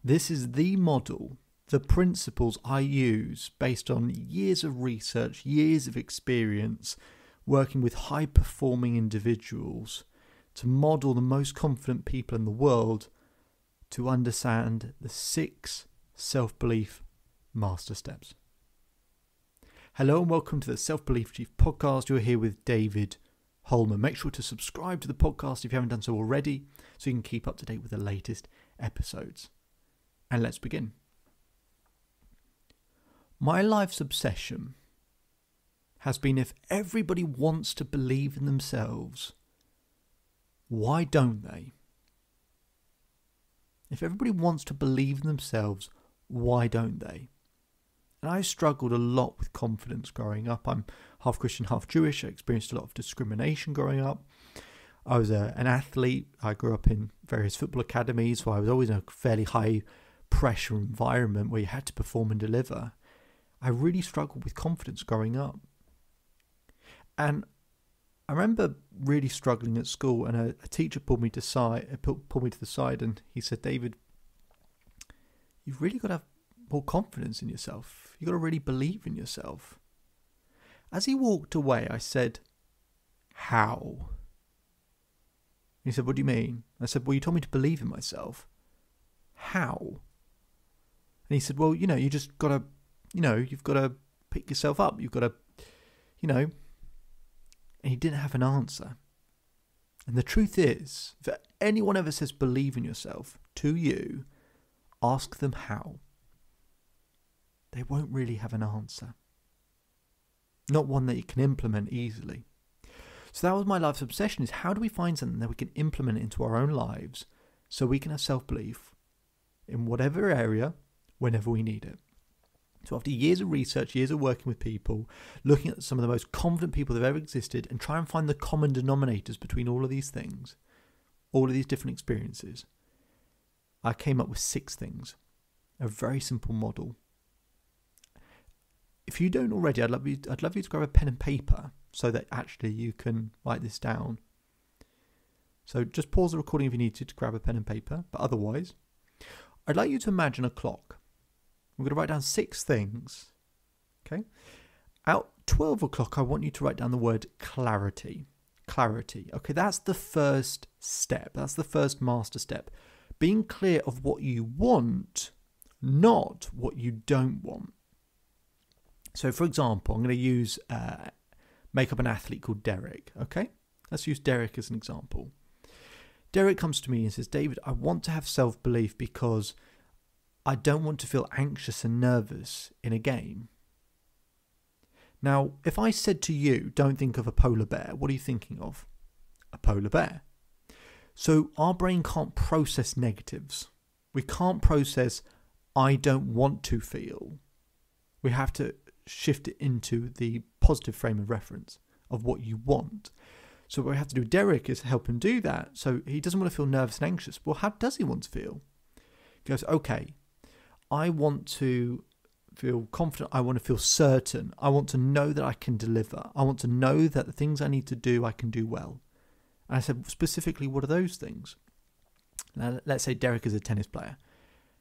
This is the model, the principles I use based on years of research, years of experience, working with high-performing individuals to model the most confident people in the world to understand the 6 self-belief master steps. Hello and welcome to the Self-Belief Chief podcast. You're here with David Holman. Make sure to subscribe to the podcast if you haven't done so already so you can keep up to date with the latest episodes. And let's begin. My life's obsession has been, if everybody wants to believe in themselves, why don't they? If everybody wants to believe in themselves, why don't they? And I struggled a lot with confidence growing up. I'm half Christian, half Jewish. I experienced a lot of discrimination growing up. I was an athlete. I grew up in various football academies, so I was always in a fairly high pressure environment where you had to perform and deliver. I really struggled with confidence growing up. And I remember really struggling at school, and a teacher pulled me to the side and he said, "David, you've really got to have more confidence in yourself. You've got to really believe in yourself." As he walked away, I said, "How?" He said, "What do you mean?" I said, "Well, you told me to believe in myself. How?" And he said, "Well, you just got to, you've got to pick yourself up. You've got to, And he didn't have an answer. And the truth is, if anyone ever says believe in yourself to you, ask them how. They won't really have an answer. Not one that you can implement easily. So that was my life's obsession, is how do we find something that we can implement into our own lives so we can have self-belief in whatever area, whenever we need it. So after years of research, years of working with people, looking at some of the most confident people that have ever existed and try and find the common denominators between all of these things, all of these different experiences, I came up with 6 things. A very simple model. If you don't already, I'd love you to grab a pen and paper so that actually you can write this down. So just pause the recording if you need to grab a pen and paper, but otherwise, I'd like you to imagine a clock. We're going to write down 6 things. Okay? At 12 o'clock, I want you to write down the word clarity. Clarity. Okay, that's the first step. That's the first master step. Being clear of what you want, not what you don't want. So, for example, I'm going to make up an athlete called Derek. Okay? Let's use Derek as an example. Derek comes to me and says, "David, I want to have self-belief because I don't want to feel anxious and nervous in a game." Now, if I said to you, don't think of a polar bear, what are you thinking of? A polar bear. So our brain can't process negatives. We can't process, I don't want to feel. We have to shift it into the positive frame of reference of what you want. So what we have to do with Derek is help him do that. So he doesn't want to feel nervous and anxious. Well, how does he want to feel? He goes, okay, I want to feel confident. I want to feel certain. I want to know that I can deliver. I want to know that the things I need to do, I can do well. And I said, specifically, what are those things? Now, let's say Derek is a tennis player.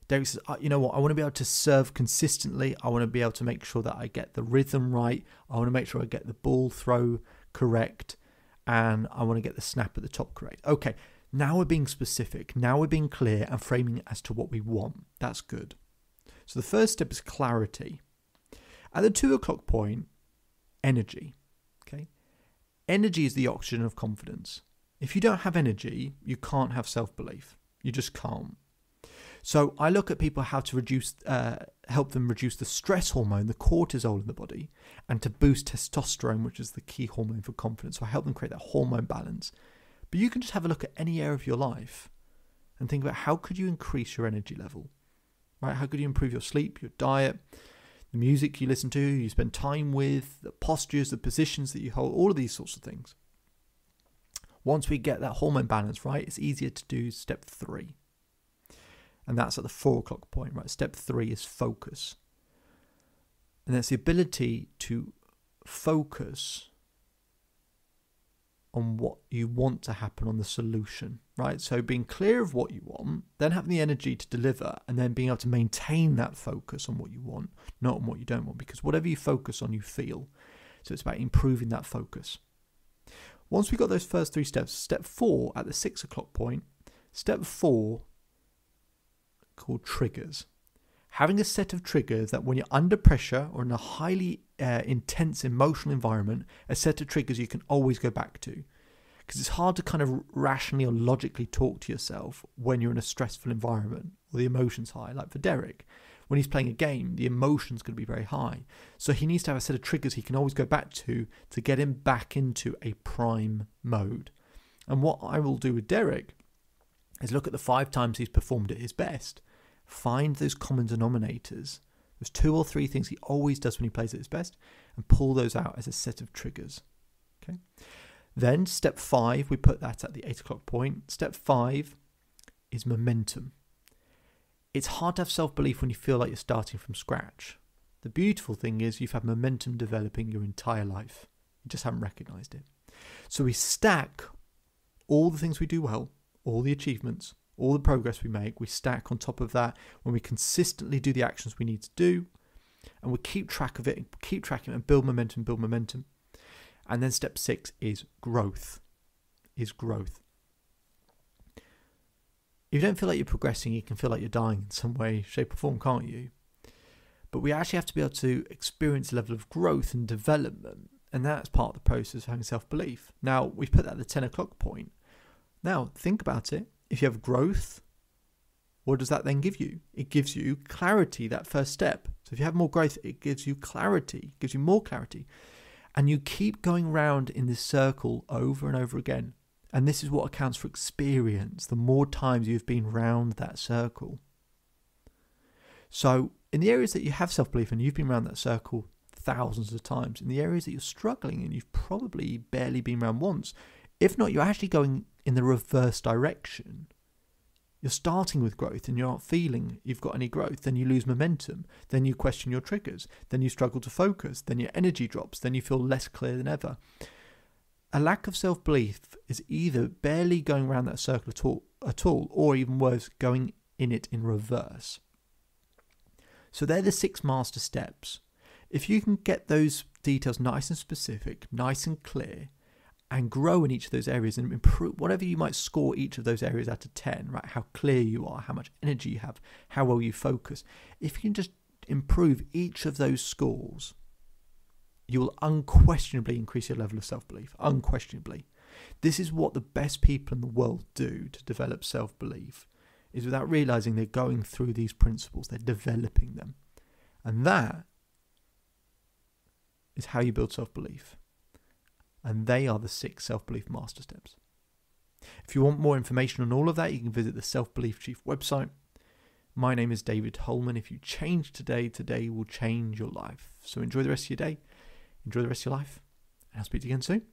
Derek says, you know what, I want to be able to serve consistently. I want to be able to make sure that I get the rhythm right. I want to make sure I get the ball throw correct. And I want to get the snap at the top correct. Okay, now we're being specific. Now we're being clear and framing it as to what we want. That's good. So the first step is clarity. At the 2 o'clock point, energy. Okay, energy is the oxygen of confidence. If you don't have energy, you can't have self-belief. You just can't. So I look at people how to help them reduce the stress hormone, the cortisol in the body, and to boost testosterone, which is the key hormone for confidence. So I help them create that hormone balance. But you can just have a look at any area of your life and think about how could you increase your energy level, right? How could you improve your sleep, your diet, the music you listen to, you spend time with, the postures, the positions that you hold, all of these sorts of things. Once we get that hormone balance right, it's easier to do step 3. And that's at the 4 o'clock point, right? Step 3 is focus. And that's the ability to focus on what you want to happen, on the solution, right? So being clear of what you want, then having the energy to deliver, and then being able to maintain that focus on what you want, not on what you don't want, because whatever you focus on, you feel. So it's about improving that focus. Once we got those first 3 steps, step 4 at the 6 o'clock point, step 4 called triggers. Having a set of triggers that when you're under pressure or in a highly intense emotional environment, a set of triggers you can always go back to. Because it's hard to kind of rationally or logically talk to yourself when you're in a stressful environment or the emotion's high. Like for Derek, when he's playing a game, the emotion's going to be very high. So he needs to have a set of triggers he can always go back to get him back into a prime mode. And what I will do with Derek is look at the 5 times he's performed at his best. Find those common denominators. There's 2 or 3 things he always does when he plays at his best, and pull those out as a set of triggers. Okay. Then step 5, we put that at the 8 o'clock point. Step 5 is momentum. It's hard to have self-belief when you feel like you're starting from scratch. The beautiful thing is you've had momentum developing your entire life. You just haven't recognized it. So we stack all the things we do well, all the achievements, all the progress we make, we stack on top of that when we consistently do the actions we need to do, and we keep track of it and keep tracking it and build momentum. And then step 6 is growth. If you don't feel like you're progressing, you can feel like you're dying in some way, shape or form, can't you? But we actually have to be able to experience a level of growth and development, and that's part of the process of having self-belief. Now, we've put that at the 10 o'clock point. Now, think about it. If you have growth, what does that then give you? It gives you clarity, that first step. So if you have more growth, it gives you clarity, gives you more clarity. And you keep going round in this circle over and over again. And this is what accounts for experience, the more times you've been round that circle. So in the areas that you have self-belief and you've been around that circle thousands of times, in the areas that you're struggling and you've probably barely been around once, if not, you're actually going in the reverse direction. You're starting with growth and you're not feeling you've got any growth. Then you lose momentum. Then you question your triggers. Then you struggle to focus. Then your energy drops. Then you feel less clear than ever. A lack of self-belief is either barely going around that circle at all, or even worse, going in it in reverse. So they're the 6 master steps. If you can get those details nice and specific, nice and clear, and grow in each of those areas and improve whatever you might score each of those areas out of 10, right? How clear you are, how much energy you have, how well you focus. If you can just improve each of those scores, you will unquestionably increase your level of self-belief. Unquestionably. This is what the best people in the world do to develop self-belief, is without realizing they're going through these principles, they're developing them. And that is how you build self-belief. And they are the 6 self-belief master steps. If you want more information on all of that, you can visit the Self-Belief Chief website. My name is David Holman. If you change today, today will change your life. So enjoy the rest of your day, enjoy the rest of your life, and I'll speak to you again soon.